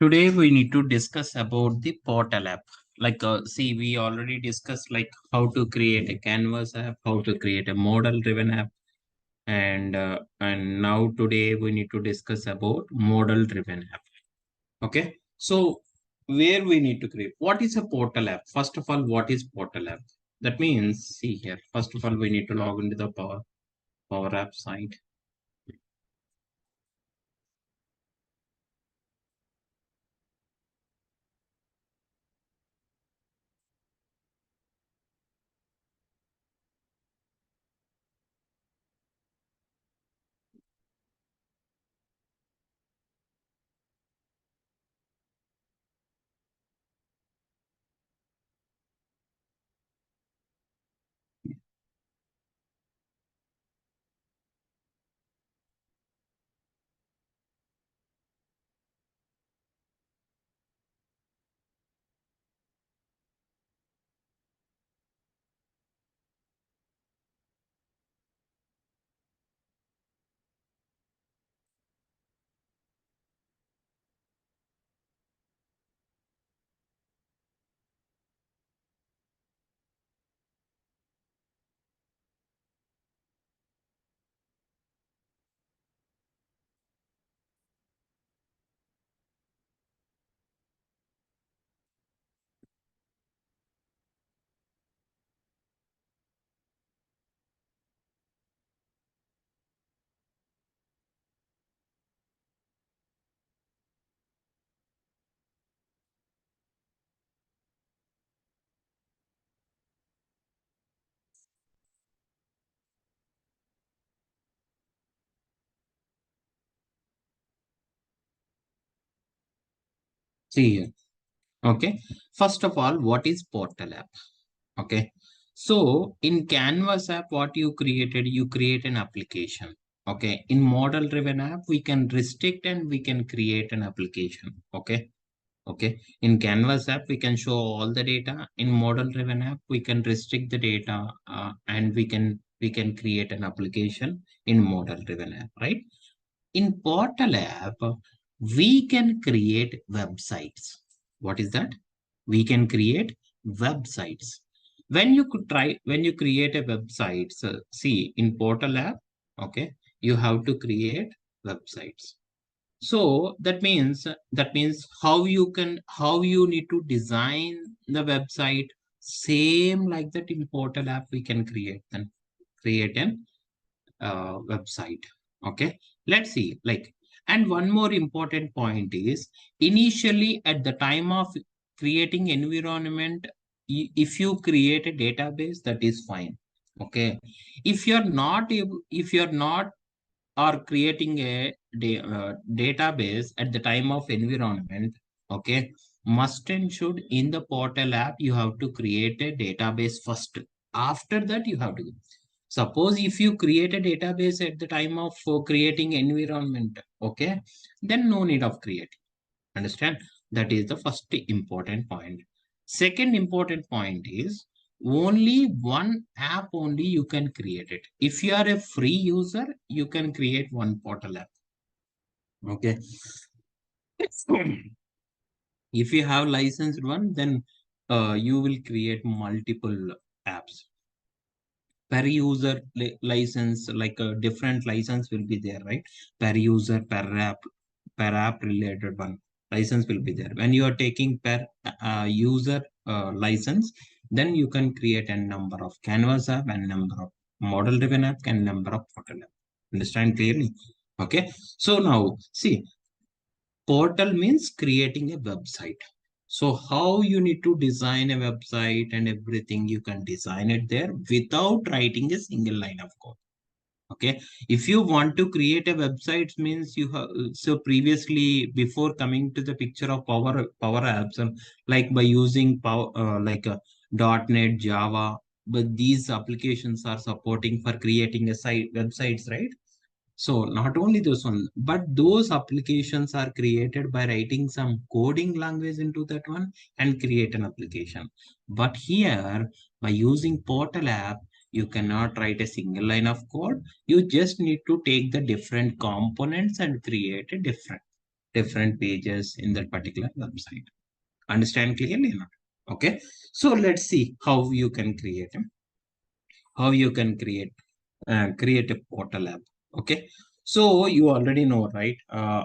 Today we need to discuss about the portal app. See, we already discussed like how to create a canvas app, how to create a model driven app, and now today we need to discuss about model driven app. Okay, so where we need to create what is a portal app? First of all, what is portal app? That means, see here. First of all, we need to log into the Power App site. See here. Okay. First of all, what is portal app? Okay. So in Canvas app, what you created, you create an application. Okay. In model driven app, we can restrict and we can create an application. Okay. Okay. In Canvas app, we can show all the data. In model driven app, we can restrict the data and we can create an application in model driven app, right? In portal app, we can create websites. What is that? We can create websites. When you create a website, so see in portal app, okay, you have to create websites. So that means how you need to design the website. Same like that in portal app, we can create an website. Okay, let's see. And one more important point is initially at the time of creating environment, if you create a database, that is fine. Okay, if you're not or creating a database at the time of environment, okay, must and should in the portal app, you have to create a database first. After that, you have to suppose if you create a database at the time of creating environment, okay, then no need of creating. Understand? That is the first important point. Second important point is only one app only you can create it. If you are a free user, you can create one portal app. Okay. If you have licensed one, then you will create multiple apps. Per user license, like a different license will be there, right? Per user, per app related one license will be there. When you are taking per user license, then you can create a number of canvas app and number of model driven app and number of portal app. Understand clearly? Okay. So now see, portal means creating a website. So how you need to design a website and everything, you can design it there without writing a single line of code. Okay. If you want to create a website means you have, so previously before coming to the picture of power apps, like by using power, .NET, Java, but these applications are supporting for creating a site websites, right? So not only those one, but those applications are created by writing some coding language into that one and create an application. But here, by using portal app, you cannot write a single line of code. You just need to take the different components and create a different. different pages in that particular website. Understand clearly or not? Okay. So let's see how you can create them. How you can create a portal app. Okay. So you already know, right?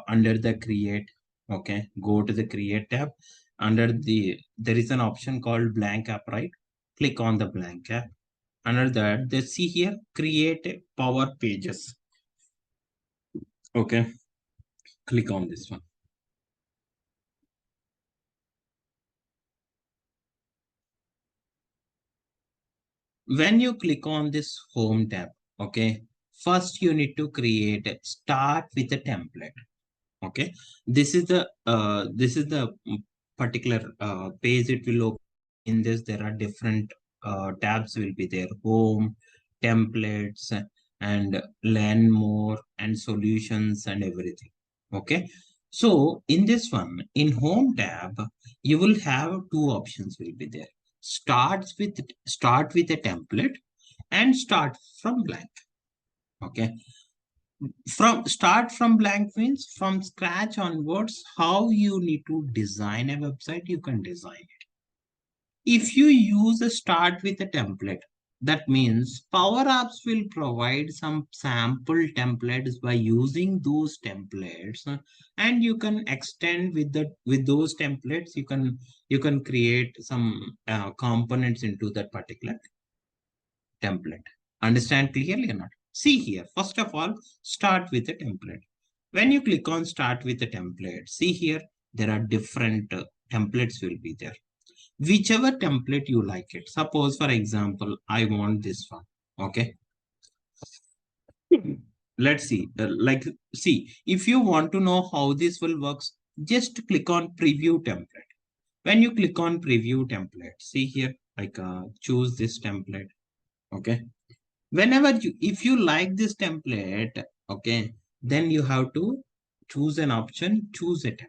Under the create, okay, go to the create tab. Under there is an option called blank app, right? Click on the blank app. Under that, they see here, create power pages. Okay. Click on this one. When you click on this home tab, okay, first you need to start with a template. Okay, this is the particular page it will open. In this there are different tabs will be there: home, templates, and learn more, and solutions, and everything. Okay, so in this one, in home tab, you will have two options will be there: start with a template and start from blank. Okay, from blank means from scratch onwards, how you need to design a website, you can design it. If you use a start with a template, that means Power Apps will provide some sample templates. By using those templates, and you can extend with those templates, you can create some components into that particular template. Understand clearly or not? See here, first of all, start with a template. When you click on start with a template, see here, there are different templates will be there. Whichever template you like it. Suppose, for example, I want this one. Okay. Let's see. See, if you want to know how this will works, just click on preview template. When you click on preview template, see here, choose this template. Okay. Whenever if you like this template, okay, then you have to choose an option, choose a template.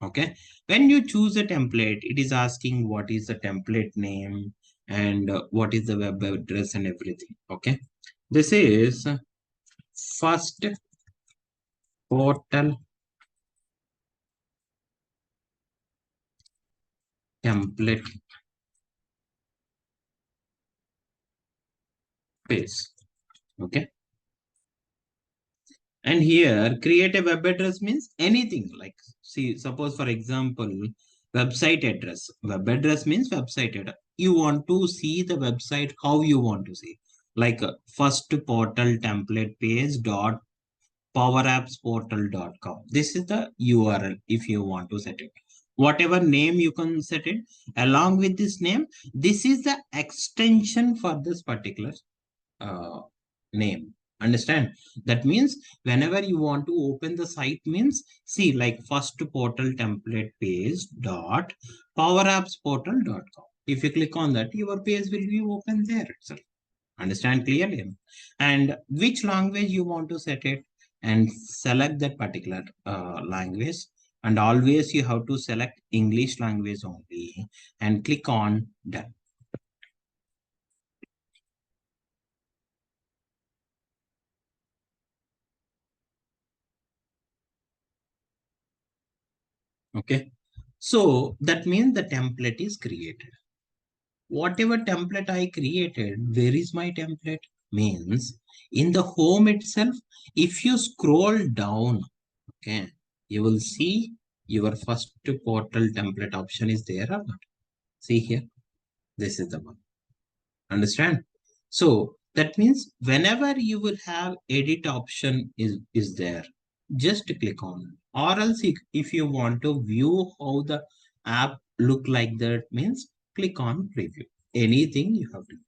Okay, when you choose a template, it is asking what is the template name, and what is the web address and everything. Okay, this is first portal template page. Okay, and here, create a web address means anything like, see, suppose for example, website address. Web address means website address. You want to see the website, how you want to see. Like first portal template page dot powerappsportal.com. This is the URL if you want to set it. Whatever name you can set it. Along with this name, this is the extension for this particular uh, name. Understand? That means whenever you want to open the site means, see, like first portal template page dot powerappsportal.com. If you click on that, your page will be open there itself. Understand clearly? And which language you want to set it, and select that particular language. And always you have to select English language only, and click on done. Okay, so that means the template is created. Whatever template I created, where is my template? Means in the home itself, if you scroll down, okay, you will see your first portal template option is there or not. See here, this is the one. Understand? So that means whenever you will have edit option is there, just click on it. Or else if you want to view how the app look like, that means click on preview. Anything you have to do.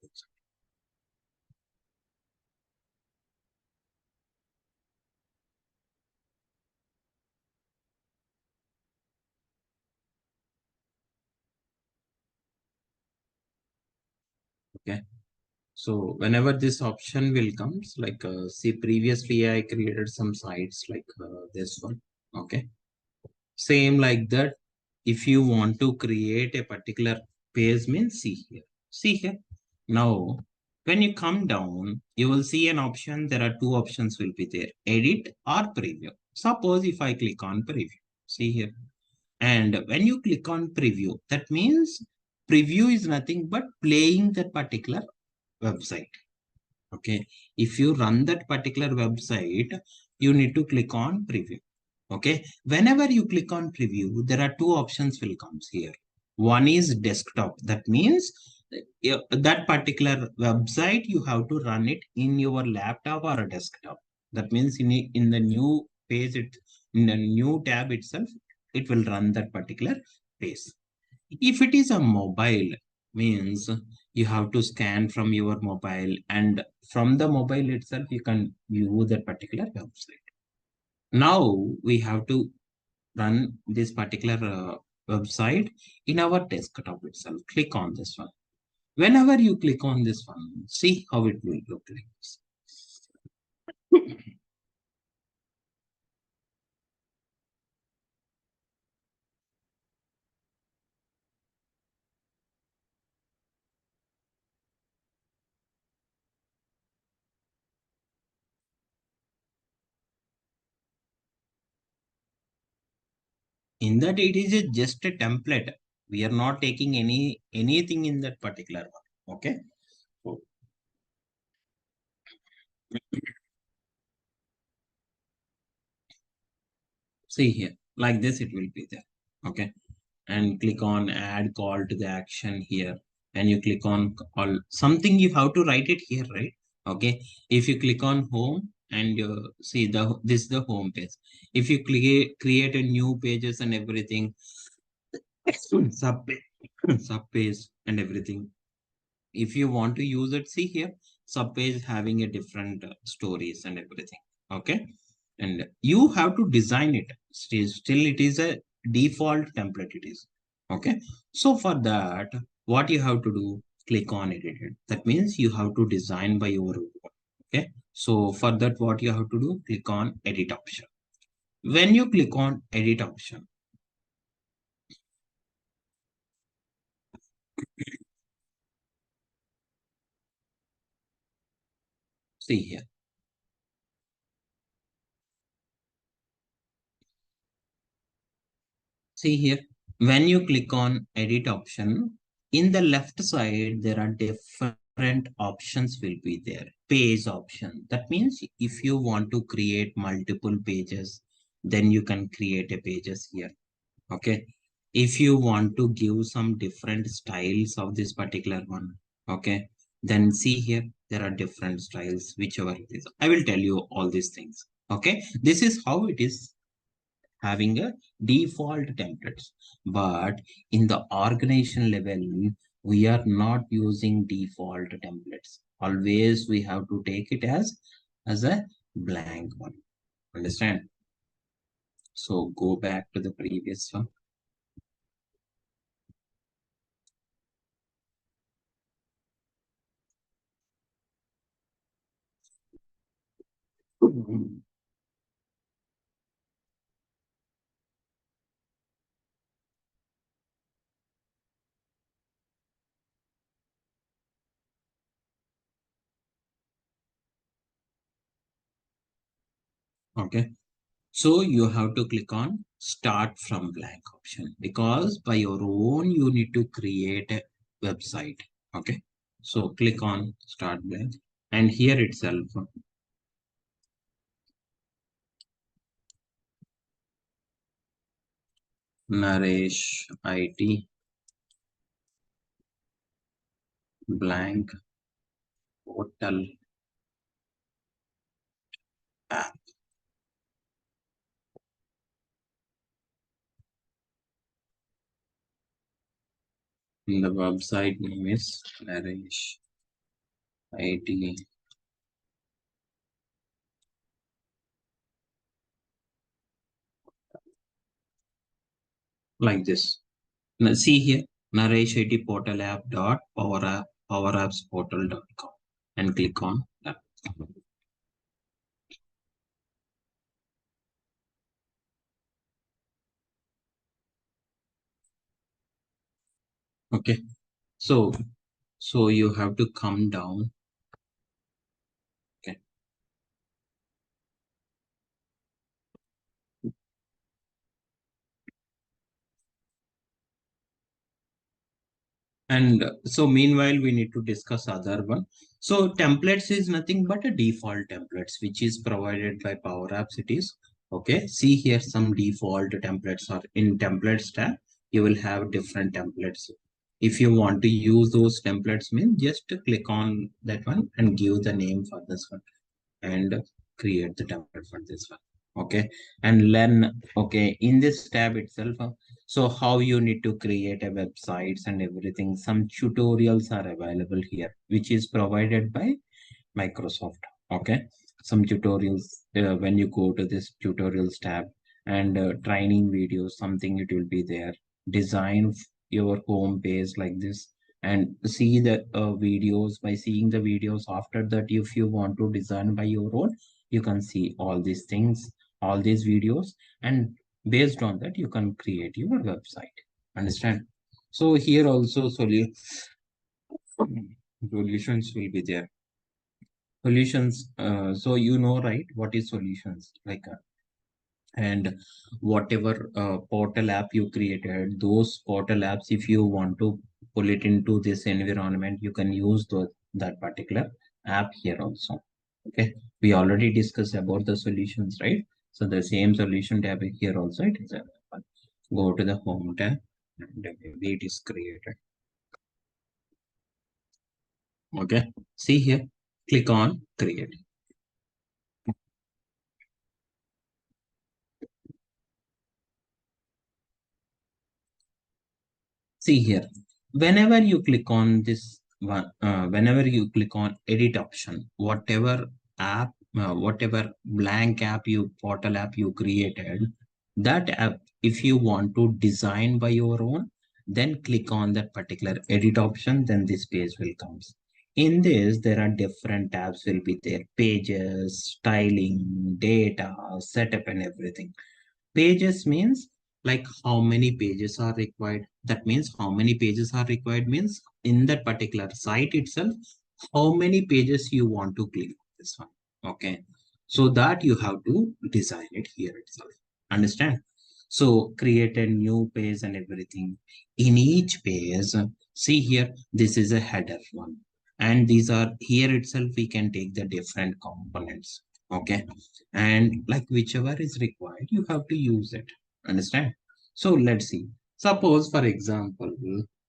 Okay. So whenever this option will comes, like see, previously I created some sites like this one. Okay. Same like that. If you want to create a particular page, means see here. See here. Now, when you come down, you will see an option. There are two options will be there: edit or preview. Suppose if I click on preview. See here. And when you click on preview, that means preview is nothing but playing that particular website. Okay. If you run that particular website, you need to click on preview. Okay. Whenever you click on preview, there are two options will comes here. One is desktop. That means that particular website, you have to run it in your laptop or a desktop. That means in the new page, in the new tab itself, it will run that particular page. If it is a mobile, means you have to scan from your mobile, and from the mobile itself, you can view that particular website. Now we have to run this particular website in our desktop itself. Click on this one. Whenever you click on this one, see how it will look like this. In that, it is just a template. We are not taking anything in that particular one. Okay. So see here, like this, it will be there. Okay. And click on add call to the action here. And you click on all something, you have to write it here, right? Okay. If you click on home and see this is the home page. If you create a new pages and everything, sub sub page and everything. If you want to use it, see here, sub page having a different stories and everything. Okay. And you have to design it. Still it is a default template it is. Okay. So for that, what you have to do, click on edit it. That means you have to design by your own. Okay. So for that, what you have to do, click on edit option. When you click on edit option, see here. See here, when you click on edit option, in the left side, there are different options will be there. Page option. That means if you want to create multiple pages, then you can create a pages here. Okay. If you want to give some different styles of this particular one, okay, then see here, there are different styles, whichever it is. I will tell you all these things. Okay. This is how it is having a default templates, but in the organization level, we are not using default templates. Always we have to take it as a blank one. Understand? So go back to the previous one. Okay. So you have to click on start from blank option, because by your own you need to create a website. Okay. So click on start blank, and here itself, Naresh IT blank portal app. And the website name is Naresh IT. Like this. Now see here, Naresh IT portal app dot powerappsportal.com, and click on that. Okay. So you have to come down. Okay. And so meanwhile, we need to discuss other one. So templates is nothing but a default templates, which is provided by Power Apps. It is okay. See here, some default templates are in templates tab. You will have different templates. If you want to use those templates, mean just click on that one and give the name for this one and create the template for this one. Okay, and learn. Okay, in this tab itself, so how you need to create a websites and everything, some tutorials are available here, which is provided by Microsoft. Okay, some tutorials, when you go to this tutorials tab, and training videos, something it will be there. Design your home page like this, and see the videos. By seeing the videos, after that, if you want to design by your own, you can see all these things, all these videos, and based on that, you can create your website. Understand? So here also solutions will be there. Solutions, so you know, right, what is solutions like, and whatever portal app you created, those portal apps, if you want to pull it into this environment, you can use that particular app here also. Okay, we already discussed about the solutions, right? So the same solution tab here also it is available. Go to the home tab, and maybe it is created. Okay, see here, click on create. See here, whenever you click on this one, whenever you click on edit option, whatever app, whatever blank app you, portal app you created, that app, if you want to design by your own, then click on that particular edit option, then this page will come. In this, there are different tabs will be there, pages, styling, data, setup, and everything. Pages means like how many pages are required. That means how many pages are required means in that particular site itself, how many pages you want to click on this one. Okay. So that you have to design it here itself. Understand? So create a new page and everything. In each page, see here, this is a header one. And these are here itself, we can take the different components. Okay, and like whichever is required, you have to use it. Understand? So let's see, suppose for example,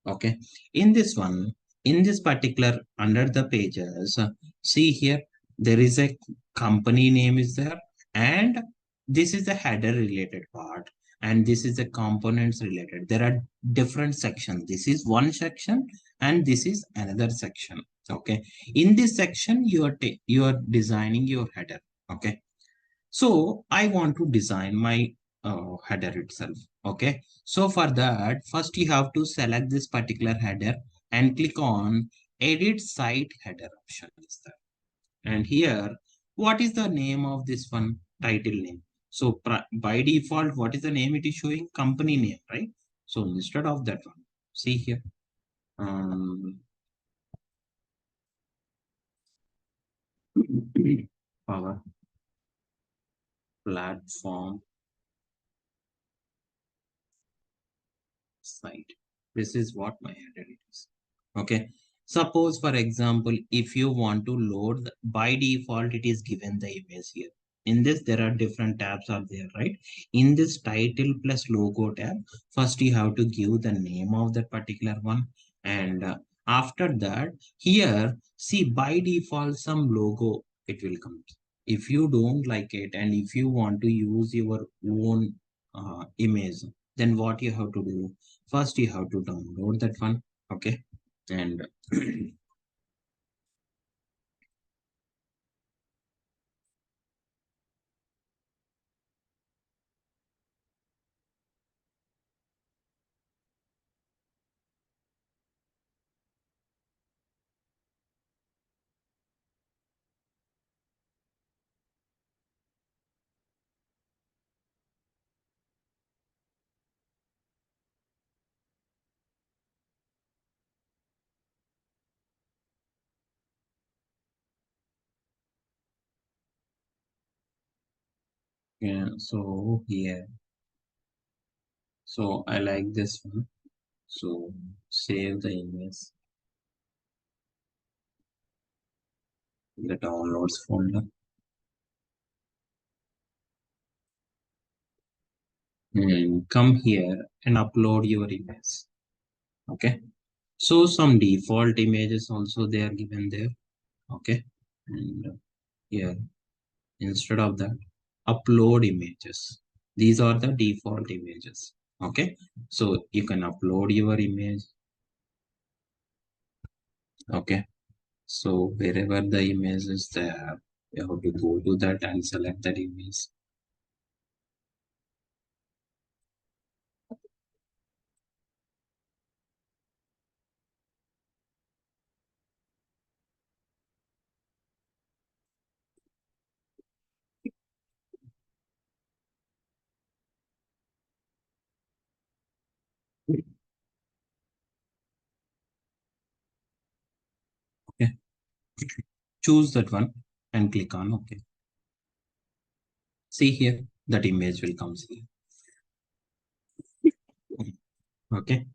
okay, in this one, in this particular under the pages, see here, there is a company name is there, and this is the header related part, and this is the components related. There are different sections. This is one section, and this is another section. Okay, in this section, you are designing your header. Okay, so I want to design my header itself. Okay, so for that, first you have to select this particular header and click on edit site header option is there. And here, what is the name of this one? Title name. So by default, what is the name it is showing? Company name, right? So instead of that one, see here, um, power platform site. This is what my header is. Okay. Suppose, for example, if you want to load, by default, it is given the image here. In this, there are different tabs are there, right? In this title plus logo tab, first you have to give the name of that particular one. And after that, here, see, by default, some logo, it will come. If you don't like it, and if you want to use your own image, then what you have to do? First, you have to download that one. Okay, and yeah, so here, so I like this one. So save the image in the downloads folder. And come here and upload your image. Okay. So some default images also they are given there. Okay. And here, instead of that, upload images. These are the default images. Okay. So you can upload your image. Okay. So wherever the image is there, you have to go to that and select that image. Okay. Choose that one and click on OK. See here, that image will come here. Okay.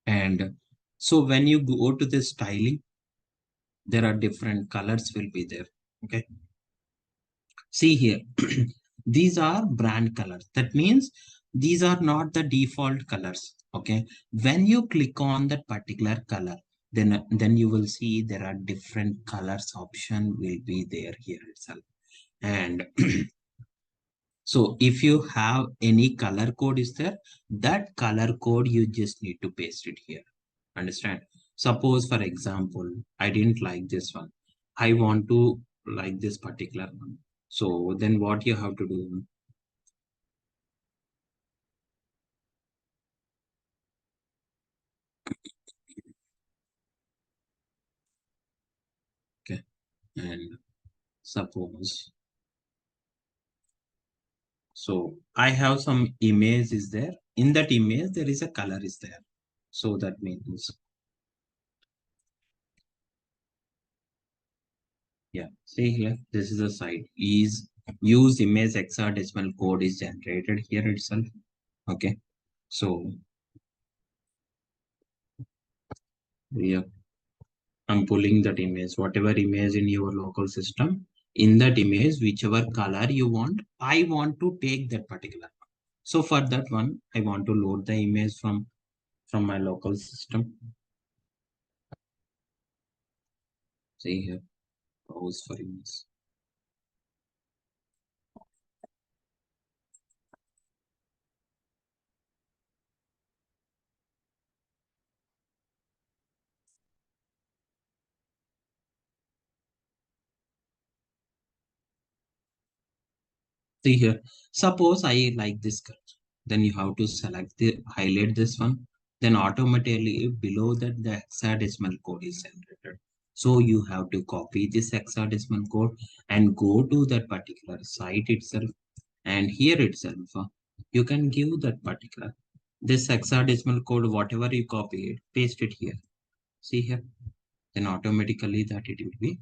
And so when you go to the styling, there are different colors will be there. Okay. See here, these are brand colors. That means these are not the default colors. Okay. When you click on that particular color, then you will see there are different colors option will be there here itself. And so if you have any color code is there, that color code you just need to paste it here. Understand? Suppose for example, I didn't like this one. I want to like this particular one. So then what you have to do? Okay. And suppose, so I have some image is there. In that image, there is a color is there. So that means, yeah, see here, this is a site. Is use image hexadecimal code is generated here itself. Okay. So yeah, I'm pulling that image, whatever image in your local system, in that image, whichever color you want, I want to take that particular one. So for that one, I want to load the image from my local system. See here, browse for image. See here, suppose I like this color, then you have to select the highlight this one, then automatically below that the hexadecimal code is generated. So you have to copy this hexadecimal code and go to that particular site itself, and here itself you can give that particular this hexadecimal code, whatever you copy it, paste it here. See here, then automatically that it will be,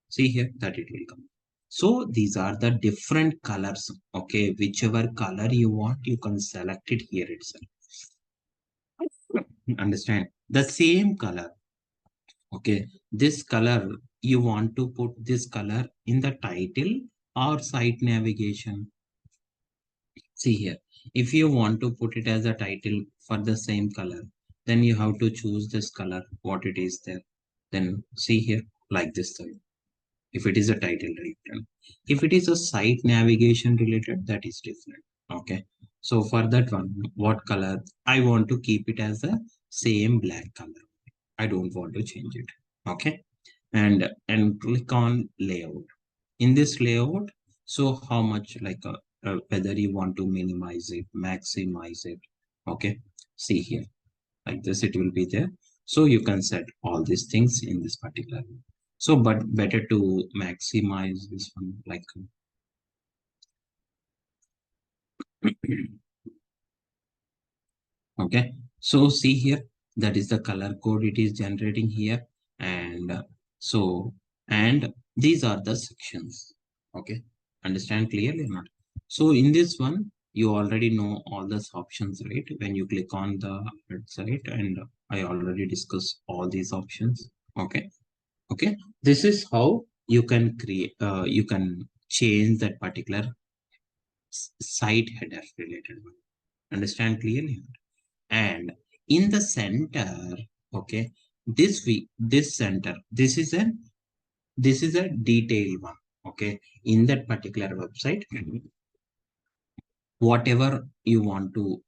see here, that it will come. So these are the different colors. Okay, whichever color you want, you can select it here itself. Understand? The same color. Okay, this color, you want to put this color in the title or site navigation. See here, if you want to put it as a title for the same color, then you have to choose this color, what it is there. Then see here, like this side. If it is a title related, if it is a site navigation related, that is different. Okay. So for that one, what color? I want to keep it as a same black color. I don't want to change it. Okay. And click on layout. In this layout, so how much like whether you want to minimize it, maximize it. Okay. See here, like this it will be there. So you can set all these things in this particular one. So but better to maximize this one, like okay. So see here, that is the color code it is generating here. And so and these are the sections. Okay, understand clearly or not? So in this one, You already know all these options, right? When you click on the website, and I already discussed all these options. Okay. Okay. This is how you can create, you can change that particular site header related one. Understand clearly? And in the center, okay, this center, this is a detailed one. Okay. In that particular website, whatever you want to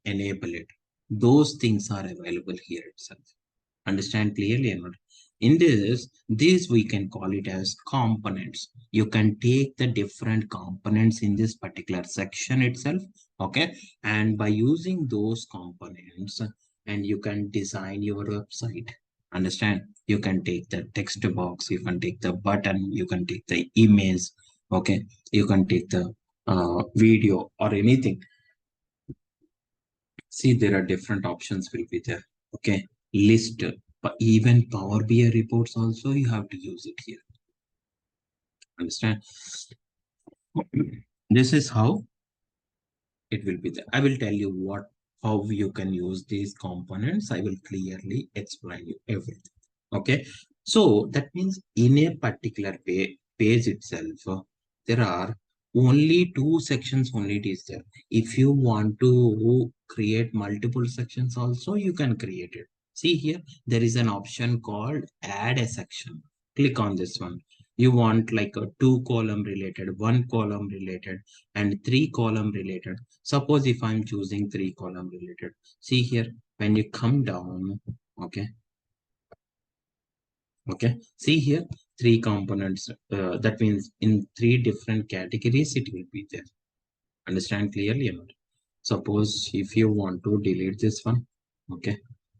enable it, those things are available here itself. Understand clearly or not? In this we can call it as components. You can take the different components in this particular section itself. Okay. And by using those components, and you can design your website. Understand? You can take the text box, you can take the button, you can take the image. Okay. You can take the video or anything. See, there are different options will be there. Okay. List, but even Power BI reports also you have to use it here. Understand? This is how it will be there. I will tell you how you can use these components. I will clearly explain you everything. Okay. So that means in a particular page itself, there are only two sections only it is there. If you want to create multiple sections also, you can create it. See here, there is an option called add a section. Click on this one. You want like a 2 column related, 1 column related, and 3 column related. Suppose if I'm choosing 3 column related, see here, when you come down, okay, okay, see here, 3 components, that means in 3 different categories it will be there. Understand clearly or not? Suppose if you want to delete this one, okay,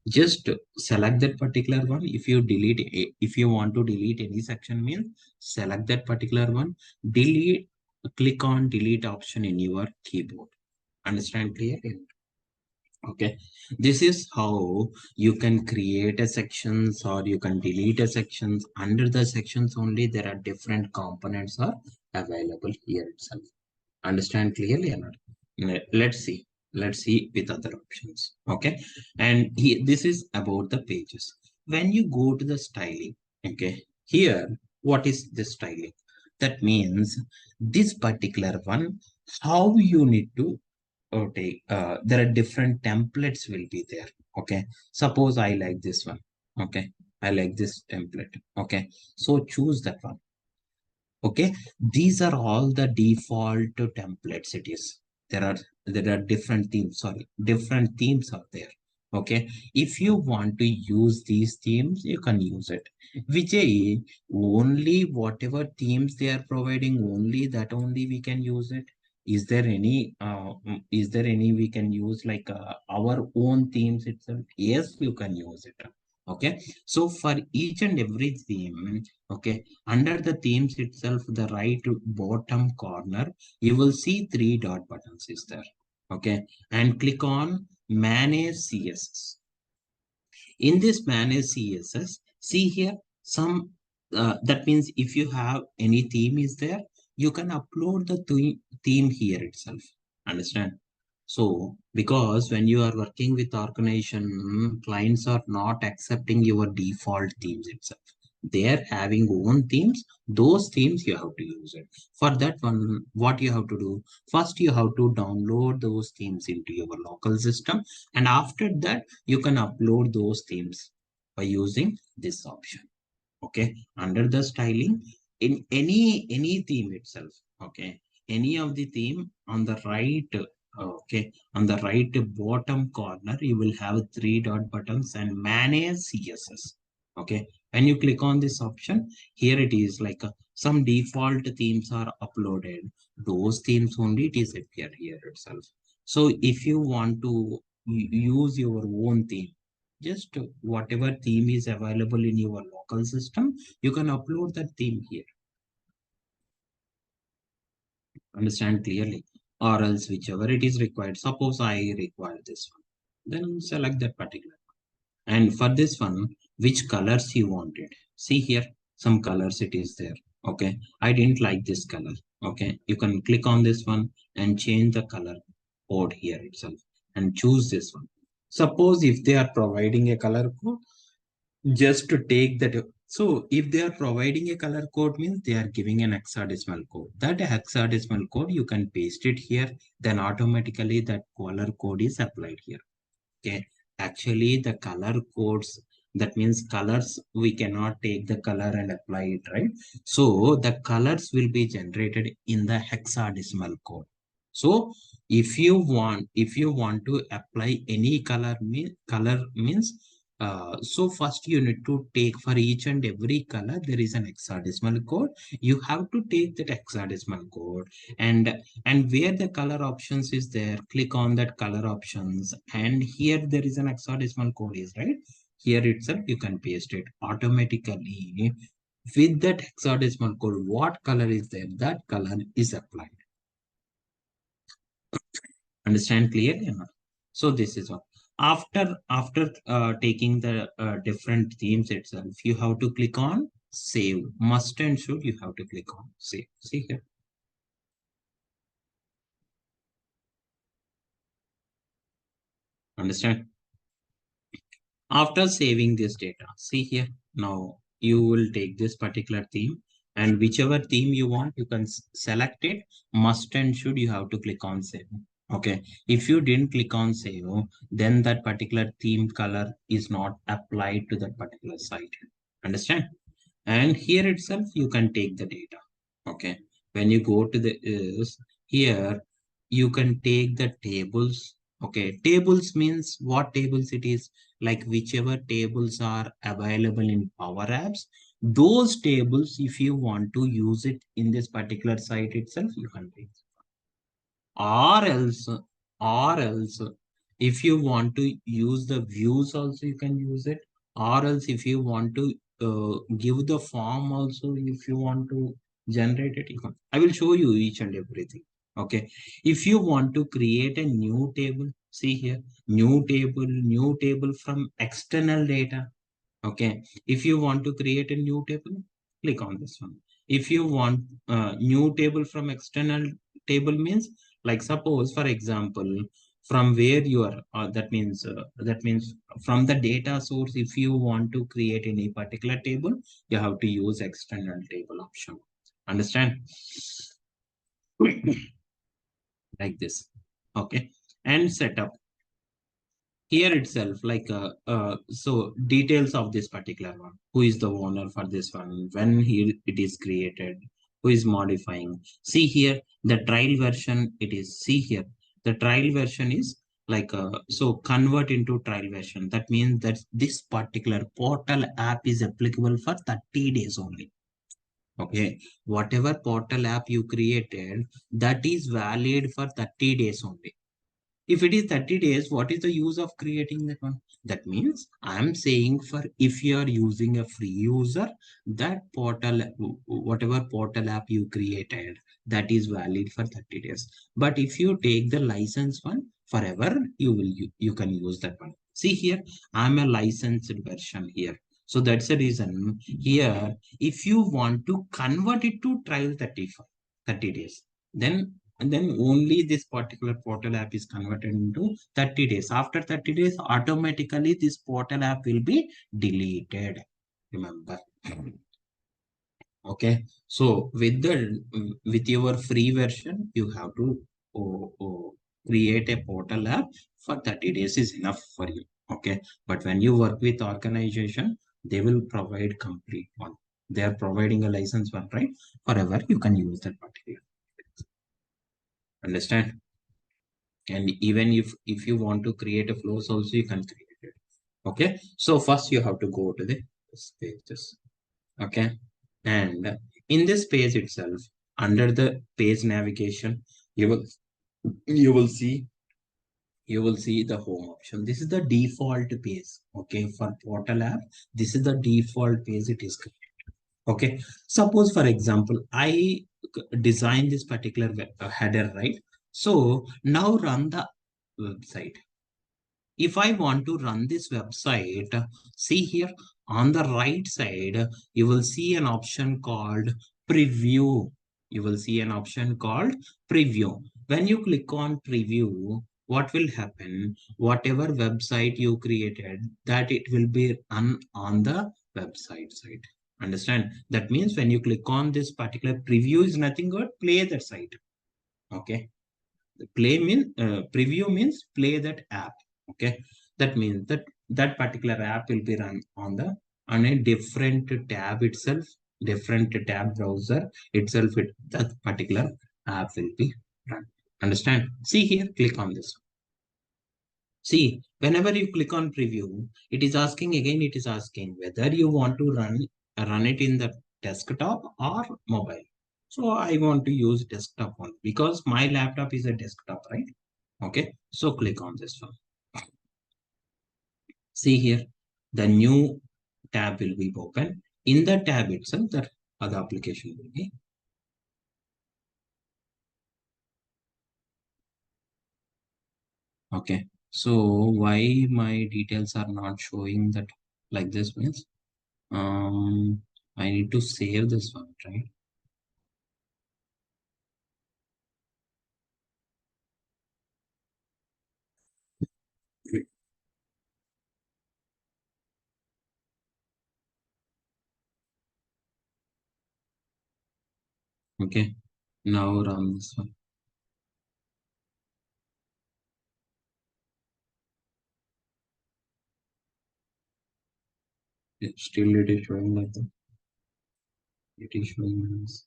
just select that particular one. If you if you want to delete any section, means select that particular one, delete, click on delete option in your keyboard. Understand clearly? Okay, this is how you can create a sections or you can delete a sections. Under the sections only, there are different components are available here itself. Understand clearly or not? Let's see. Let's see with other options. Okay, and this is about the pages. When you go to the styling, okay, here, what is the styling? That means this particular one, how you need to okay, there are different templates will be there. Okay, suppose I like this one. Okay, I like this template. Okay, so choose that one. Okay, these are all the default templates it is. There are different themes, sorry, different themes are there. Okay, if you want to use these themes, you can use it. Vijay, only whatever themes they are providing, only that only we can use it. Is there any we can use like our own themes itself? Yes, you can use it. Okay, so for each and every theme, okay, under the themes itself, the right bottom corner, you will see 3 dot buttons is there. Okay. And click on manage CSS. In this manage CSS, see here, some, that means if you have any theme is there, you can upload the theme here itself. Understand? So, because when you are working with organization, clients are not accepting your default themes itself. They are having own themes. Those themes you have to use it. For that one, what you have to do? First, you have to download those themes into your local system. And after that, you can upload those themes by using this option. Okay, under the styling, in any theme itself. Okay, any of the theme on the right, okay, on the right bottom corner, you will have 3 dot buttons and manage CSS. Okay, when you click on this option, here it is like some default themes are uploaded. Those themes only it is appear here itself. So if you want to use your own theme, just whatever theme is available in your local system, you can upload that theme here. Understand clearly? Or else whichever it is required. Suppose I require this one. Then select that particular. And for this one, which colors you wanted. See here, some colors it is there. Okay. I didn't like this color. Okay, you can click on this one and change the color code here itself and choose this one. Suppose if they are providing a color code, just to take that. So if they are providing a color code means they are giving an hexadecimal code. That hexadecimal code, you can paste it here. Then automatically that color code is applied here. Okay. Actually, the color codes, that means colors, we cannot take the color and apply it, right? So the colors will be generated in the hexadecimal code. So if you want to apply any color, color means, so first you need to take for each and every color, there is an hexadecimal code. You have to take that hexadecimal code, and where the color options is there, click on that color options, and here there is an hexadecimal code is right here itself. You can paste it automatically with that hexadecimal code. What color is there, that color is applied. Understand clearly or not? So this is what, after taking the different themes itself, you have to click on save. Must and should, you have to click on save. See here. Understand? After saving this data, see here, now you will take this particular theme, and whichever theme you want, you can select it. Must and should, you have to click on save. Okay. If you didn't click on save, then that particular theme color is not applied to that particular site. Understand? And here itself, you can take the data. Okay. When you go to the is here, you can take the tables. Okay. Tables means what tables it is, like whichever tables are available in Power Apps, those tables, if you want to use it in this particular site itself, you can take. Or else or else if you want to use the views also, you can use it. Or else if you want to give the form also, if you want to generate it, you can. I will show you each and everything. Okay. If you want to create a new table, see here, new table from external data. Okay. If you want to create a new table, click on this one. If you want new table from external table means, like suppose for example, from where you are, that means from the data source, if you want to create any particular table, you have to use external table option. Understand? Like this. Okay. And setup here itself, like so details of this particular one, who is the owner for this one, when it is created, who is modifying. See here, the trial version, it is, see here, the trial version is like so convert into trial version. That means that this particular portal app is applicable for 30 days only. Okay. Whatever portal app you created, that is valid for 30 days only. If it is 30 days, what is the use of creating that one? That means I'm saying, for if you are using a free user, that portal, whatever portal app you created, that is valid for 30 days. But if you take the license one, forever, you can use that one. See here, I'm a licensed version here. So that's the reason here, if you want to convert it to trial 30 days, then and then only this particular portal app is converted into 30 days. After 30 days, automatically this portal app will be deleted. Remember. Okay. So with your free version, you have to create a portal app for 30 days is enough for you. Okay. But when you work with organization, they will provide complete one. They are providing a license one, right? Forever, you can use that particular. Understand? And even if you want to create a flows also, you can create it. Okay. So first you have to go to the pages. Okay. And in this page itself, under the page navigation, you will you will see you will see the home option. This is the default page. Okay. For portal app, this is the default page it is created. Okay. Suppose for example, I design this particular header, right? So now run the website. If I want to run this website, see here on the right side, you will see an option called preview. you will see an option called preview. When you click on preview, what will happen? Whatever website you created, that it will be run on the website side. Understand? That means when you click on this particular preview is nothing but play that site. Okay. The preview means play that app. Okay. That means that that particular app will be run on a different tab itself, different tab browser itself. That particular app will be run. Understand? See here, click on this. See, whenever you click on preview, it is asking again, it is asking whether you want to run it in the desktop or mobile. So I want to use desktop one because my laptop is a desktop, right? Okay, so click on this one. See here, the new tab will be open. In the tab itself, the other application will be. Okay, so why my details are not showing that like this means I need to save this one, right? Okay, now run this one. Still it is showing like that. It is showing as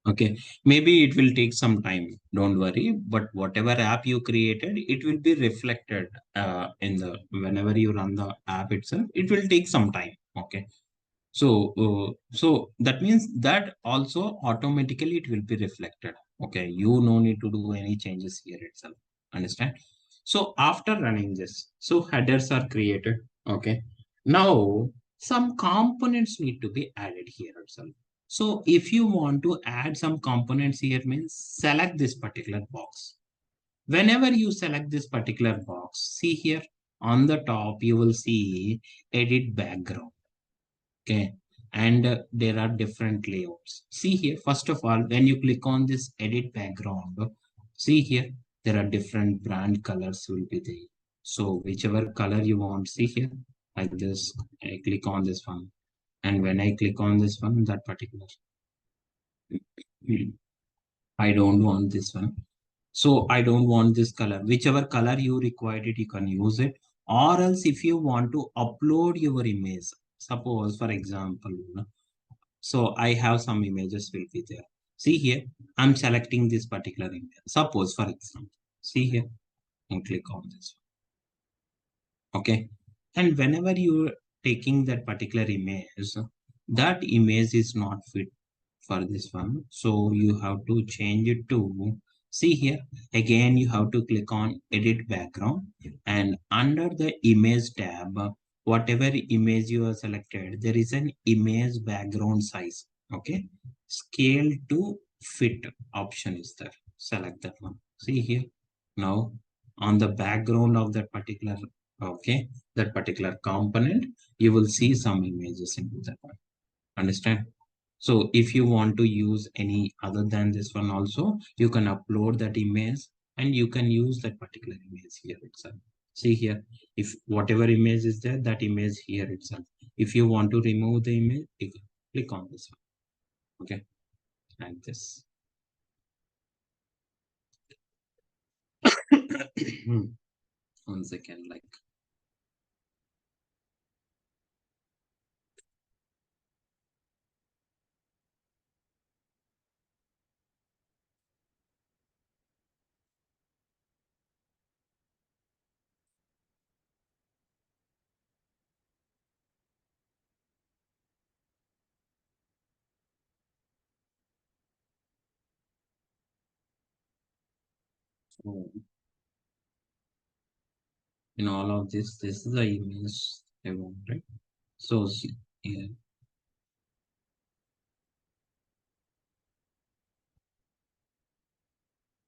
okay. Maybe it will take some time. Don't worry. But whatever app you created, it will be reflected in the whenever you run the app itself. It will take some time. Okay. So that means that also automatically it will be reflected. Okay, you no need to do any changes here itself. Understand? So after running this, so headers are created. Okay. Now some components need to be added here itself. So if you want to add some components here means select this particular box. Whenever you select this particular box, see here on the top, you will see edit background. Okay. And there are different layouts. See here, first of all, when you click on this edit background, see here, there are different brand colors will be there. So whichever color you want, see here, like this, I click on this one. And when I click on this one, that particular, I don't want this one. So I don't want this color. Whichever color you required it, you can use it. Or else if you want to upload your image, suppose for example, so I have some images will be there. See here, I'm selecting this particular image. Suppose for example, see here and click on this one. Okay. And whenever you're taking that particular image, that image is not fit for this one. So you have to change it to, see here, again you have to click on edit background and under the image tab, whatever image you have selected, there is an image background size. Okay. Scale to fit option is there. Select that one. See here. Now on the background of that particular, okay, that particular component, you will see some images into that one. Understand? So if you want to use any other than this one also, you can upload that image and you can use that particular image here itself. See here, if whatever image is there, that image here itself. If you want to remove the image, you can click on this one. Okay, like this. One second, like. In all of this is the image I want, right? So see, here,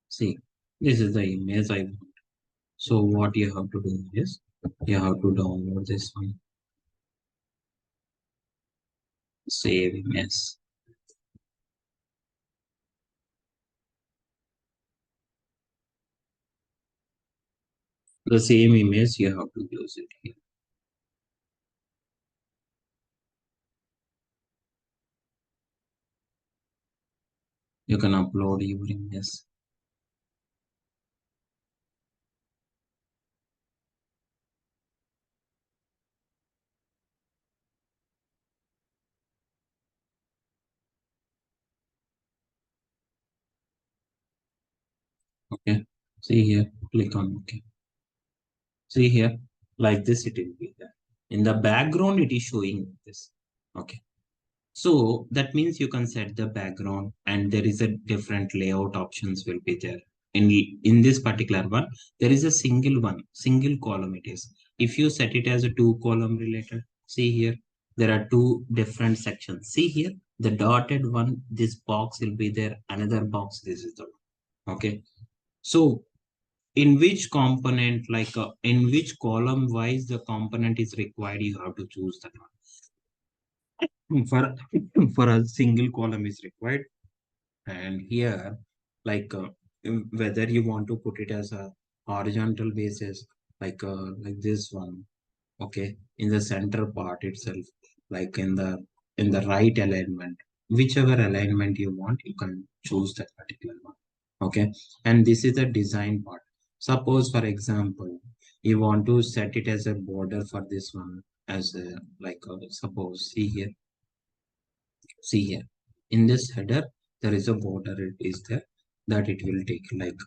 see, this is the image I want. So what you have to do is you have to download this one, save image. The same image you have to use it here. You can upload your image. Okay. See here, click on OK. See here, like this it will be there. In the background, it is showing this. Okay. So that means you can set the background and there is a different layout options will be there. In this particular one, there is a single column it is. If you set it as a two column related, see here, there are two different sections. See here, the dotted one, this box will be there, another box, this is the one. Okay. So in which component, in which column wise the component is required, you have to choose that one. For a single column is required, and here whether you want to put it as a horizontal basis, like this one, okay, in the center part itself, like in the right alignment, whichever alignment you want, you can choose that particular one. Okay. And this is the design part. Suppose for example, you want to set it as a border for this one, as a suppose, see here, in this header there is a border, it is there, that it will take like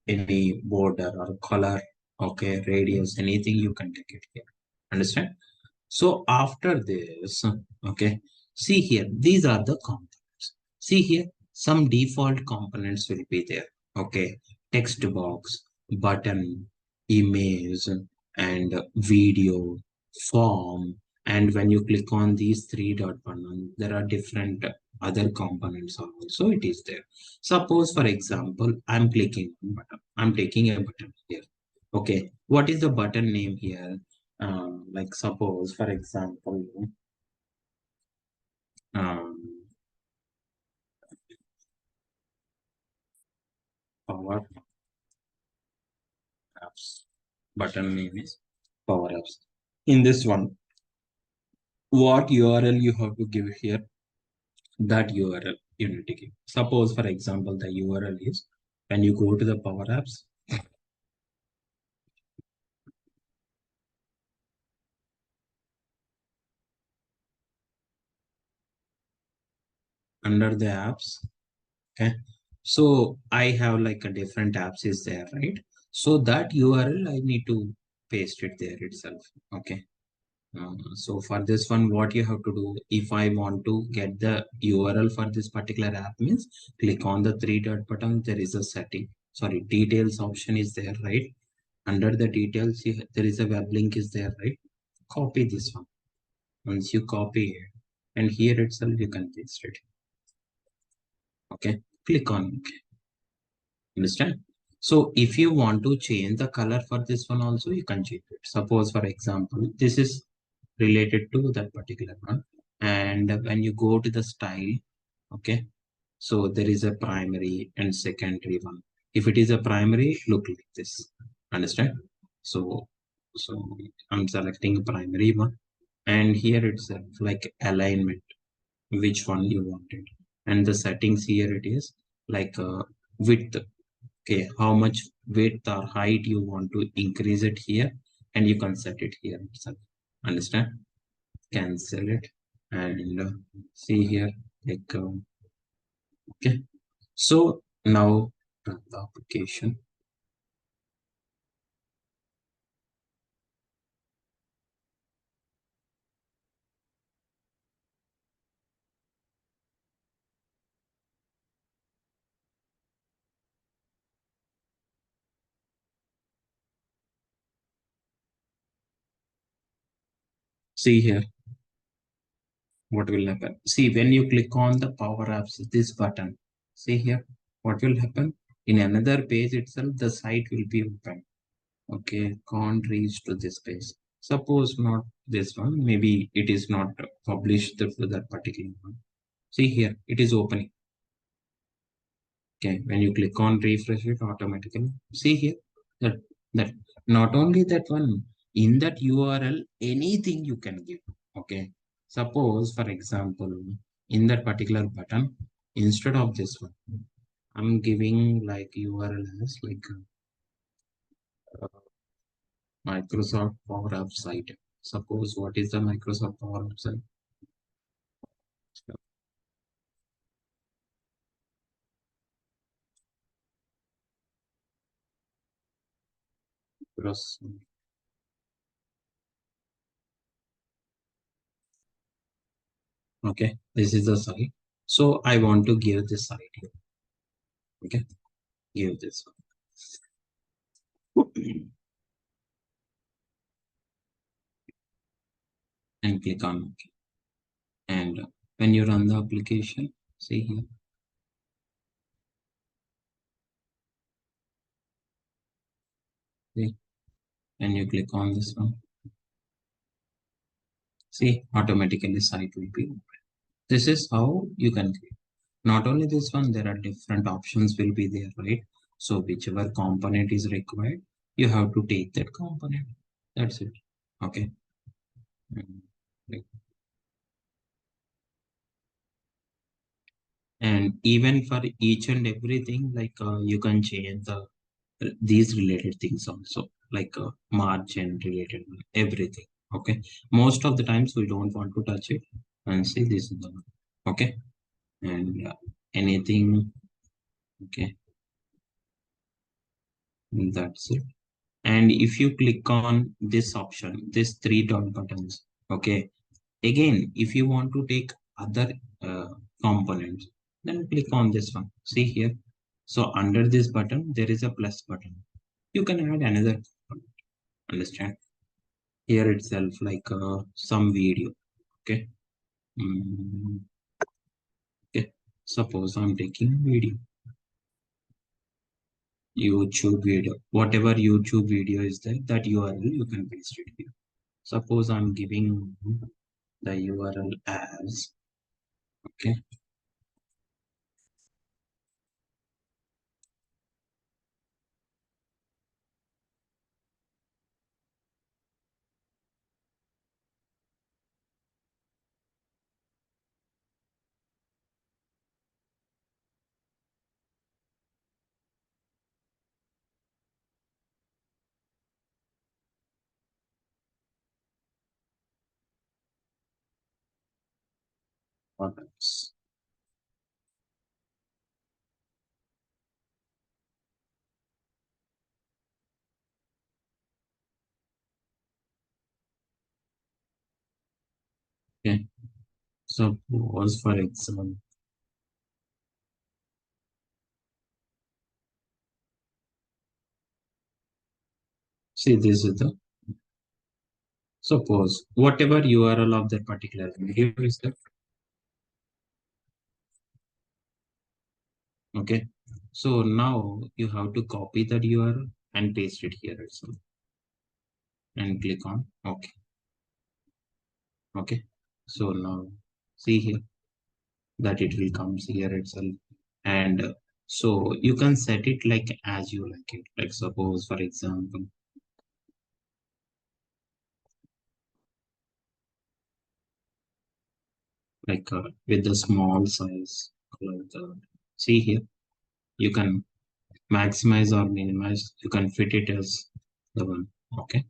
any border or color, okay, radius, anything you can take it here. Understand? So after this, okay, see here, these are the components. See here, some default components will be there. Okay, text box, button, image, and video, form. And when you click on these three dot button, there are different other components also it is there. Suppose for example, I'm clicking on button. I'm taking a button here. Okay, what is the button name here? Like suppose for example, um, power apps, button name is power apps. In this one, what URL you have to give here, that URL you need to give. Suppose for example, the URL is, when you go to the power apps, under the apps, okay, so I have like a different apps is there, right? So that URL I need to paste it there itself. Okay. So for this one, what you have to do, if I want to get the URL for this particular app means, click on the three dot button, there is a setting, sorry, details option is there, right? Under the details, there is a web link is there, right? Copy this one. Once you copy it, and here itself you can paste it. Okay, click on OK. Understand? So if you want to change the color for this one also, you can change it. Suppose for example, this is related to that particular one. And when you go to the style, okay, so there is a primary and secondary one. If it is a primary, look like this. Understand? So, so I'm selecting primary one, and here it's like alignment, which one you wanted. And the settings here it is like width. Okay, how much width or height you want to increase it here, and you can set it here itself. Understand? Cancel it, and see here, okay. So now run the application. See here, what will happen? See, when you click on the Power Apps, this button, see here, what will happen? In another page itself, the site will be open. Okay, can't reach to this page. Suppose not this one, maybe it is not published to that particular one. See here, it is opening. Okay, when you click on refresh it automatically. See here, that that not only that one, in that URL, anything you can give. Okay, suppose for example, in that particular button, instead of this one, I'm giving like URL as like Microsoft Power Apps site. Suppose what is the Microsoft Power Apps site? Microsoft. Okay, this is the site. So I want to give this site here. Okay, give this one. And click on OK. And when you run the application, see here, see, and you click on this one, see, automatically site will be open. This is how you can create. Not only this one, there are different options will be there, right? So whichever component is required, you have to take that component. That's it. Okay. Mm, like- And even for each and everything, like you can change these related things also, like margin related everything. Okay, most of the times we don't want to touch it, and see, this is the one. Okay, and anything. Okay, and that's it. And if you click on this option, this three dot buttons, okay, again, if you want to take other uh, components, then click on this one. See here, so under this button there is a plus button. You can add another component. Understand? Here itself, like some video. Okay. Mm, okay, suppose I'm taking video, YouTube video, whatever YouTube video is there, that URL you can paste it here. Suppose I'm giving the URL as, okay, what else? Okay, suppose for example, see, this is the, suppose whatever URL of that particular video is there. Okay, so now you have to copy that URL and paste it here itself, and click on OK. Okay, so now see here that it will comes here itself, and so you can set it like as you like it. Like suppose for example, like with the small size, like see here, you can maximize or minimize, you can fit it as the one. Okay,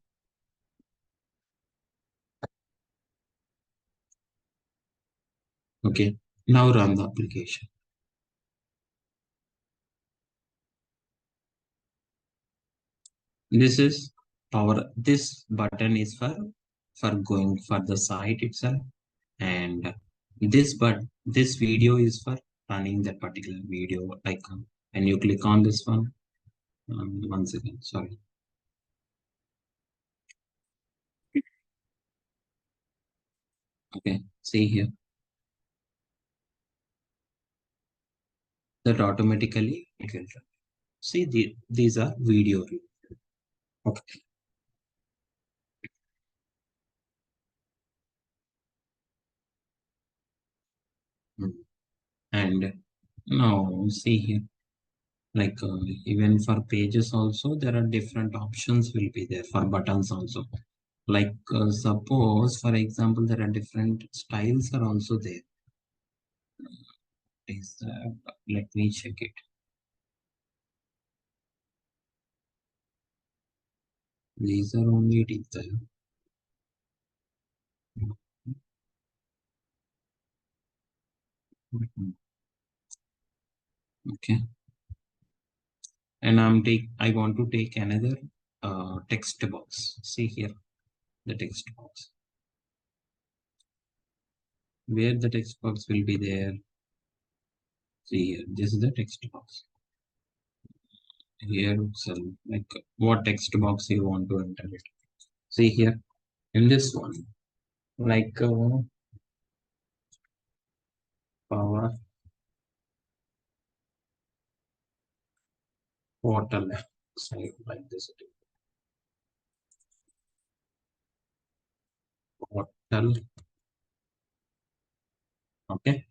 okay, now run the application. This is power, this button is for going for the site itself, and this video is for running that particular video icon. And you click on this one, once again, sorry. Okay, see here that automatically it will run. See these are video. Okay. Mm. And now see here, like even for pages also there are different options will be there for buttons also. Like suppose for example there are different styles are also there. Is let me check it. These are only it is there. Mhm. Okay. And I want to take another text box. See here the text box. Where the text box will be there. See here. This is the text box. Here itself, like what text box you want to enter it. See here in this one, like power portal. So like this portal. Okay.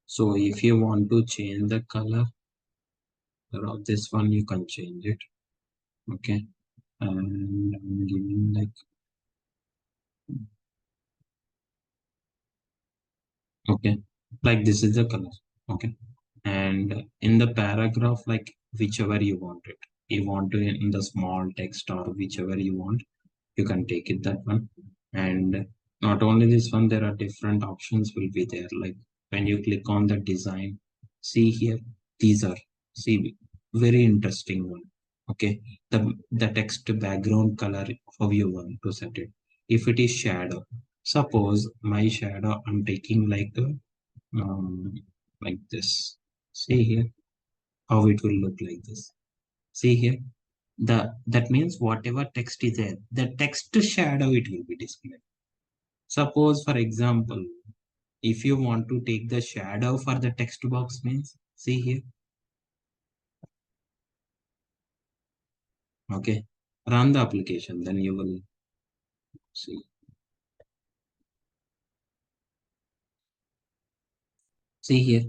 So if you want to change the color of this one, you can change it. Okay. And I'm giving like, okay, like this is the color. Okay. And in the paragraph, like whichever you want it, you want to in the small text or whichever you want, you can take it that one. And not only this one, there are different options will be there. Like when you click on the design, see here, these are, see, very interesting one. Okay. The text background color, how you want to set it. If it is shadow, suppose my shadow, I'm taking um, like this. See here, how it will look like this. See here, that means whatever text is there, the text shadow it will be displayed. Suppose for example, if you want to take the shadow for the text box means, see here, okay, run the application, then you will see. See here,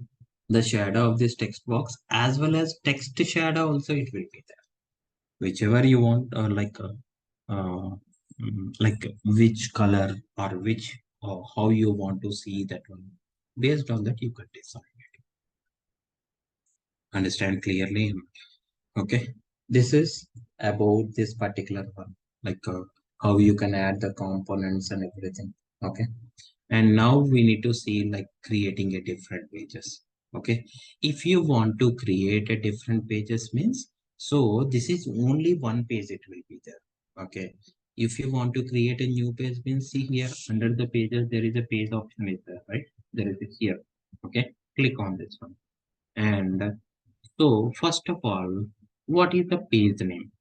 the shadow of this text box as well as text shadow also it will be there. Whichever you want, or uh, like which color or which or how you want to see that one. Based on that, you can decide. Understand clearly? Okay. This is about this particular one, like how you can add the components and everything. Okay. And now we need to see like creating a different pages. Okay. If you want to create a different pages means, so this is only one page it will be there. Okay. If you want to create a new page means, see here under the pages, there is a page option is there, right? There is a here. Okay. Click on this one. And so first of all, what is the page name?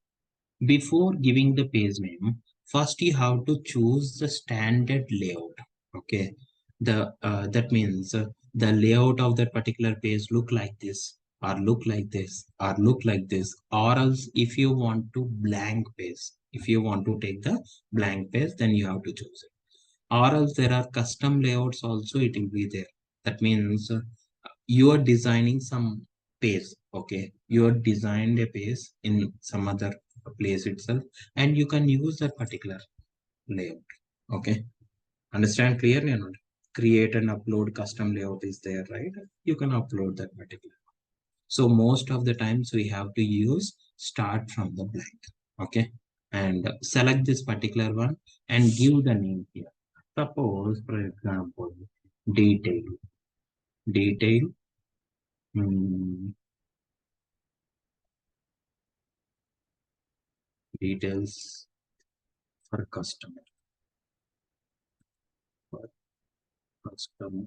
Before giving the page name, first you have to choose the standard layout. Okay, that means the layout of that particular page look like this, or look like this, or look like this, or else if you want to blank page, if you want to take the blank page, then you have to choose it. Or else there are custom layouts also it will be there. That means you are designing some page. Okay, you are designed a page in some other place itself, and you can use that particular layout. Okay, understand clearly or not? Create and upload custom layout is there, right? You can upload that particular. So most of the times we have to use start from the blank. Okay, and select this particular one and give the name here. Suppose for example, detail, detail, mm, details for customer, for customer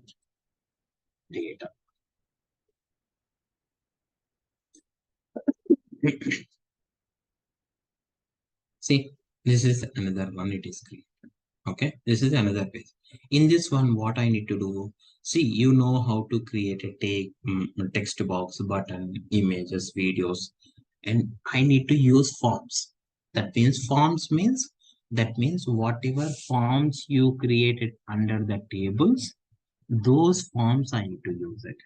data. See, this is another one. It is clear. Okay, this is another page. In this one, what I need to do, see, you know how to create a text box, button, images, videos, and I need to use forms. That means whatever forms you created under the tables, those forms I need to use it.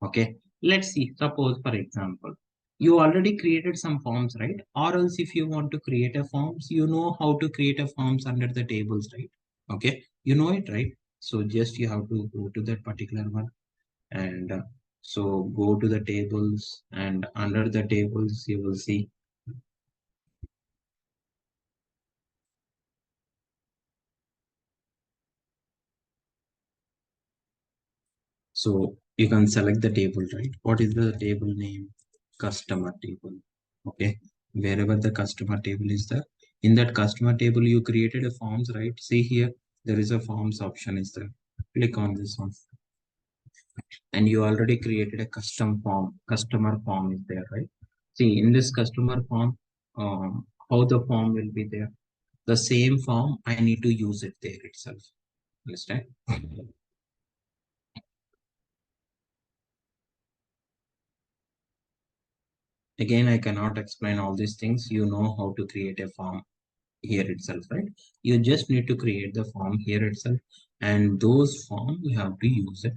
Okay, let's see. Suppose, for example, you already created some forms, right? Or else, if you want to create a forms, you know how to create a forms under the tables, right? Okay, you know it, right? So just you have to go to that particular one, and so go to the tables, and under the tables, you will see. So you can select the table, right? What is the table name? Customer table. Okay. Wherever the customer table is there, in that customer table, you created a forms, right? See here, there is a forms option is there. Click on this one. And you already created a custom form. Customer form is there, right? See, in this customer form, how the form will be there. The same form, I need to use it there itself. Understand? Again, I cannot explain all these things. You know how to create a form here itself, right? You just need to create the form here itself, and those form you have to use it.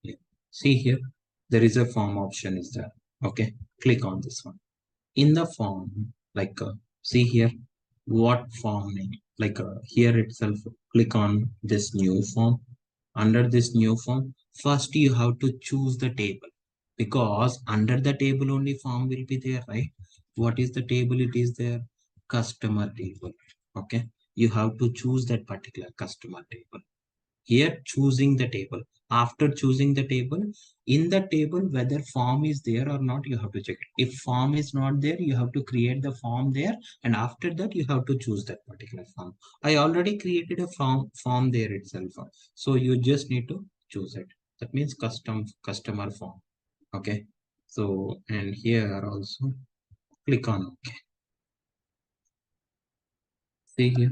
Yeah. See here, there is a form option is there. Okay, click on this one. In the form, like see here, what form name? Like here itself, click on this new form. Under this new form, first you have to choose the table, because under the table only form will be there, right? What is the table? It is there, customer table. Okay, you have to choose that particular customer table. Here, choosing the table. After choosing the table, in the table, whether form is there or not, you have to check it. If form is not there, you have to create the form there, and after that, you have to choose that particular form. I already created a form there itself, so you just need to choose it. That means customer form. Okay, so and here also click on OK. See here.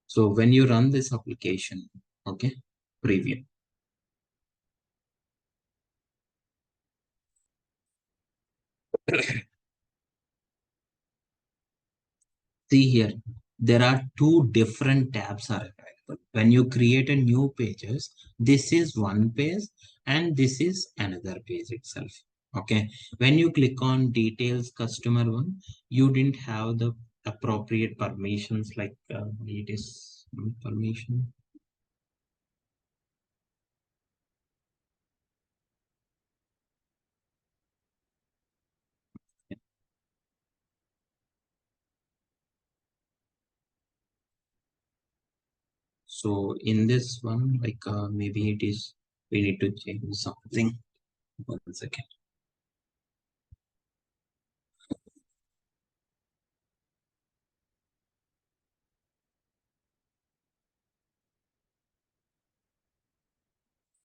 So when you run this application, okay, preview. See here, there are two different tabs are available. When you create a new pages, this is one page and this is another page itself. Okay. When you click on details customer one, you didn't have the appropriate permissions like it is permission. So in this one, like maybe it is, we need to change something. 1 second.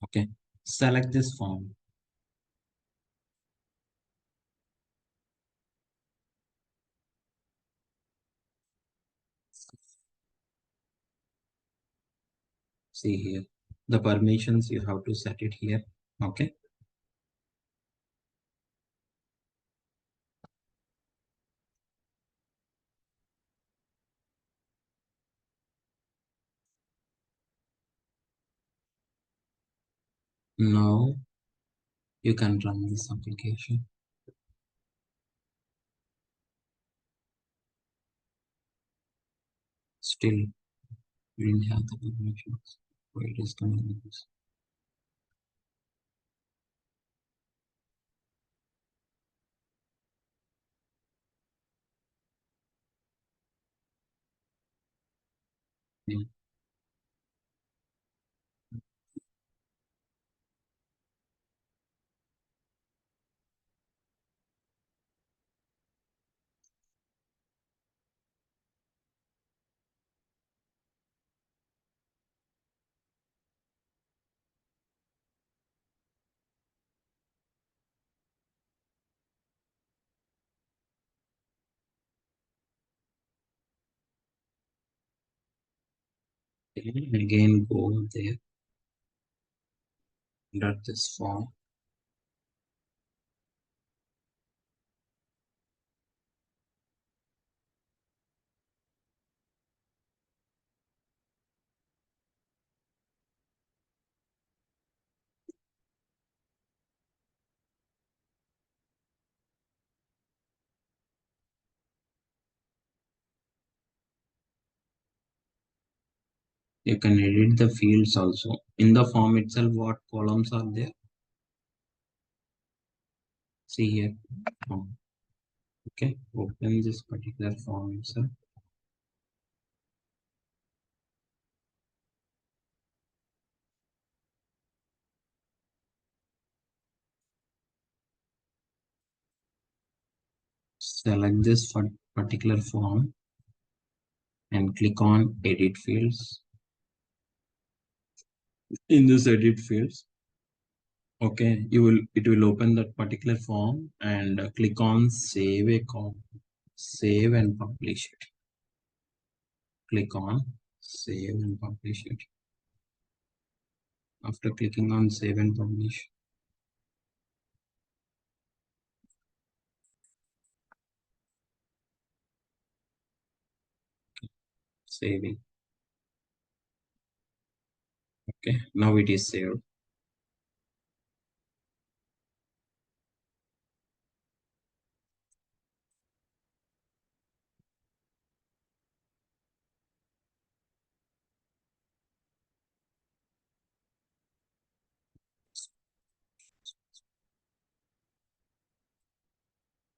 Okay. Select this form. See here, the permissions you have to set it here. Okay. Now you can run this application. Still, we didn't have the permissions. Why it is coming like this? Yeah. Again, go there under this form. You can edit the fields also. In the form itself, what columns are there? See here. Okay, open this particular form itself. Select this particular form and click on edit fields. In this edit fields, okay, it will open that particular form and click on save a com, save and publish it. Click on save and publish it. After clicking on save and publish, saving. Okay, now it is saved.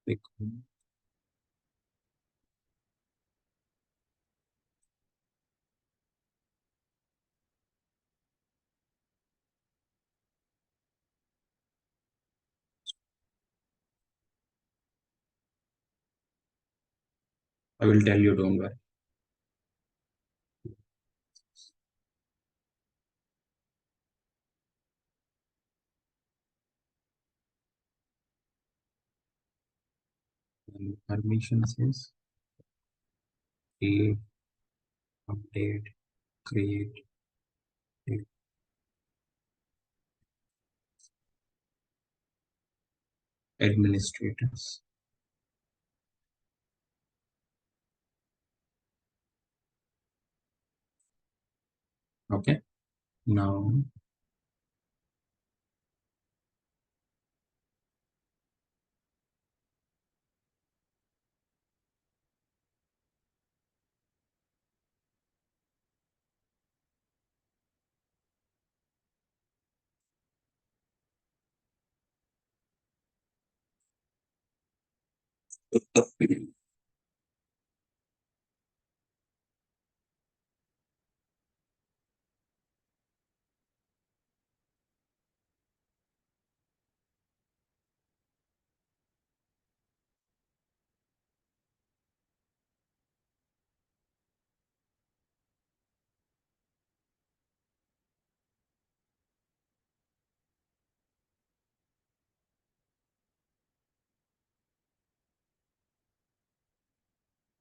Click on, I will tell you, don't worry. And permissions is create, update, create, administrators. Okay, now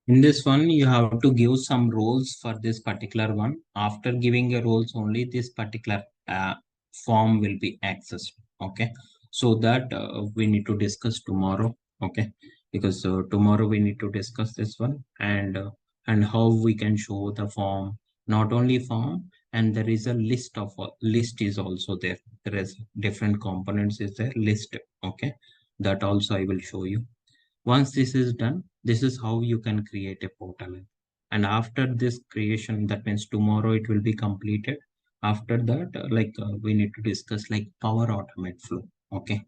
in this one, you have to give some roles for this particular one. After giving a roles only, this particular form will be accessed. Okay, so that we need to discuss tomorrow. Okay, because tomorrow we need to discuss this one and how we can show the form. Not only form, and there is a list of list is also there. There is different components is there list. Okay, that also I will show you. Once this is done, this is how you can create a portal. And after this creation, that means tomorrow it will be completed. After that, we need to discuss like Power Automate flow. Okay.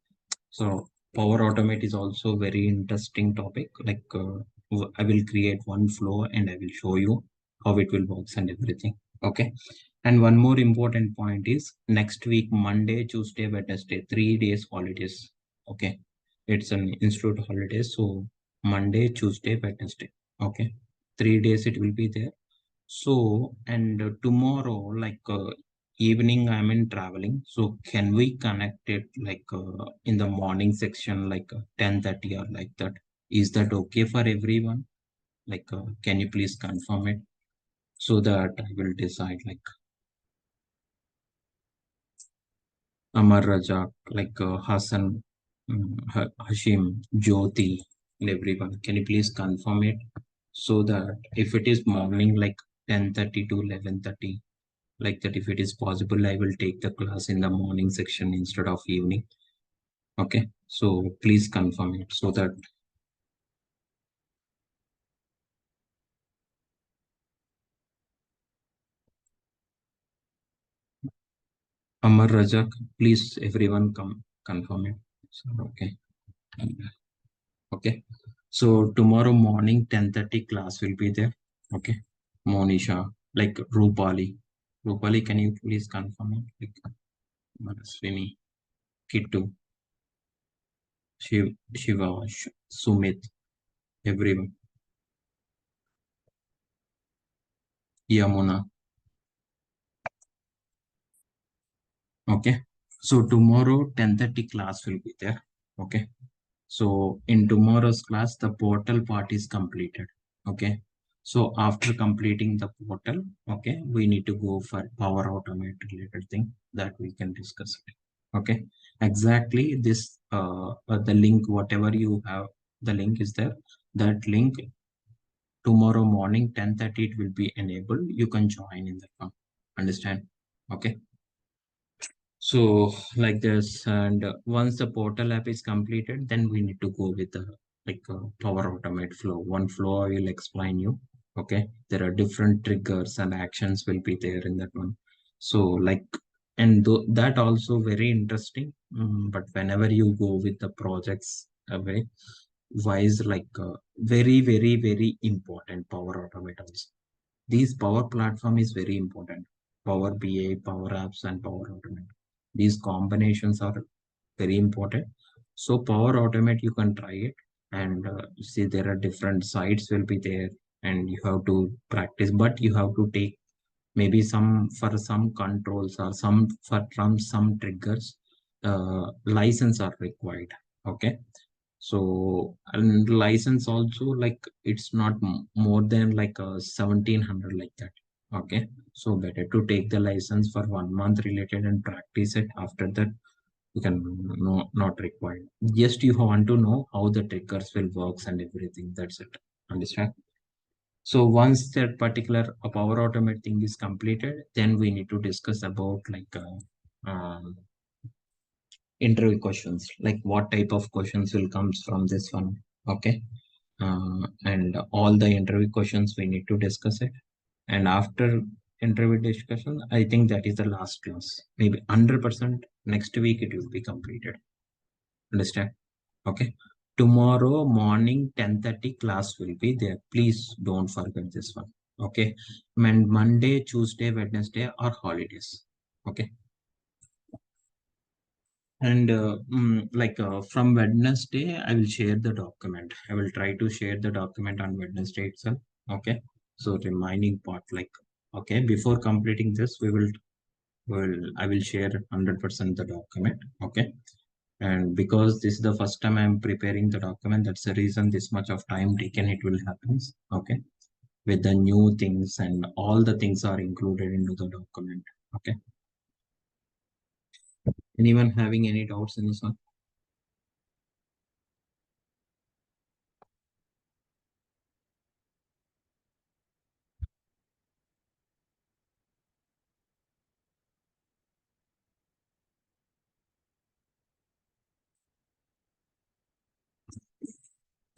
So Power Automate is also very interesting topic. I will create one flow and I will show you how it will works and everything. Okay. And one more important point is next week, Monday, Tuesday, Wednesday, 3 days holidays. Okay. It's an institute holiday. So Monday, Tuesday, Wednesday. Okay. 3 days it will be there. So, and tomorrow, evening, I'm in traveling. So, can we connect it in the morning section, 10:30 or like that? Is that okay for everyone? Can you please confirm it? so that I will decide like Amar Rajak, like Hassan, Hashim, Jyoti, and everyone. Can you please confirm it? So that if it is morning, like 10:30 to 11:30, like that, if it is possible, I will take the class in the morning section instead of evening. Okay. So please confirm it so that Amar Rajak, please everyone come confirm it. So, okay. Okay. So tomorrow morning 10:30 class will be there. Okay. Monisha, like Rupali. Rupali, can you please confirm it? Like Manaswini, Kittu, Shiva, Sumit, everyone. Yamuna. Okay. So tomorrow 10:30 class will be there. Okay. So in tomorrow's class, the portal part is completed. Okay. So after completing the portal, okay, we need to go for Power Automate related thing that we can discuss. Okay. Exactly this, the link, whatever you have, the link is there. That link tomorrow morning 10:30 it will be enabled. You can join in that one. Understand? Okay. So like this, and once the portal app is completed, then we need to go with the like Power Automate flow. One flow I will explain you. Okay, there are different triggers and actions will be there in that one. So like, and that also very interesting. But whenever you go with the projects away, wise like very important Power Automate also. These Power Platform is very important. Power BI, Power Apps, and Power Automate. These combinations are very important. So Power Automate, you can try it, and see there are different sites will be there, and you have to practice. But you have to take maybe some for some controls or some for from some triggers. License are required. Okay, so and license also like it's not more than like a 1700 like that. Okay, so better to take the license for 1 month related and practice it. After that, you can no not required. Just you want to know how the triggers will works and everything. That's it. Understand? So once that particular Power Automate thing is completed, then we need to discuss about like interview questions, like what type of questions will comes from this one. Okay, and all the interview questions we need to discuss it. And after interview discussion, I think that is the last class. Maybe 100% next week it will be completed. Understand? Okay. Tomorrow morning 10:30 class will be there. Please don't forget this one. Okay. And Monday, Tuesday, Wednesday are holidays. Okay. And like from Wednesday, I will share the document. I will try to share the document on Wednesday itself. Okay. So remaining part, like, okay, before completing this, I will share 100% the document. Okay. And because this is the first time I'm preparing the document, that's the reason this much of time taken it will happen. Okay. With the new things and all the things are included into the document. Okay. Anyone having any doubts in this one?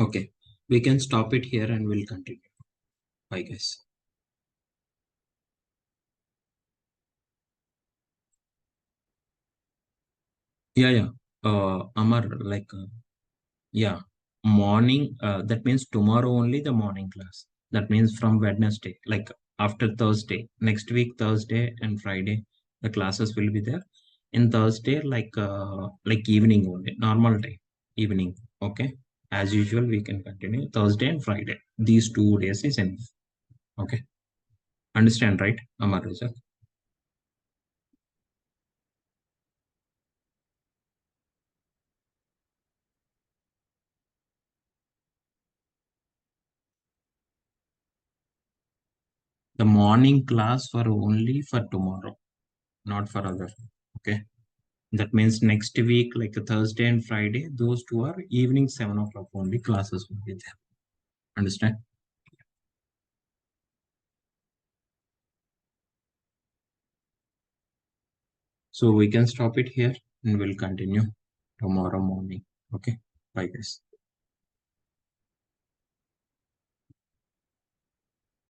Okay, we can stop it here and we'll continue. Bye, guys. Yeah, yeah. Amar, like, yeah, morning. That means tomorrow only the morning class. That means from Wednesday, like after Thursday, next week, Thursday and Friday, the classes will be there. In Thursday, like evening only, normal day, evening. Okay, as usual, we can continue Thursday and Friday. These 2 days is enough. Okay, understand, right, Amar Raja? The morning class for only for tomorrow, not for other. Okay. That means next week, like a Thursday and Friday, those two are evening 7 o'clock only classes will be there. Understand? So we can stop it here and we'll continue tomorrow morning. Okay. Bye guys.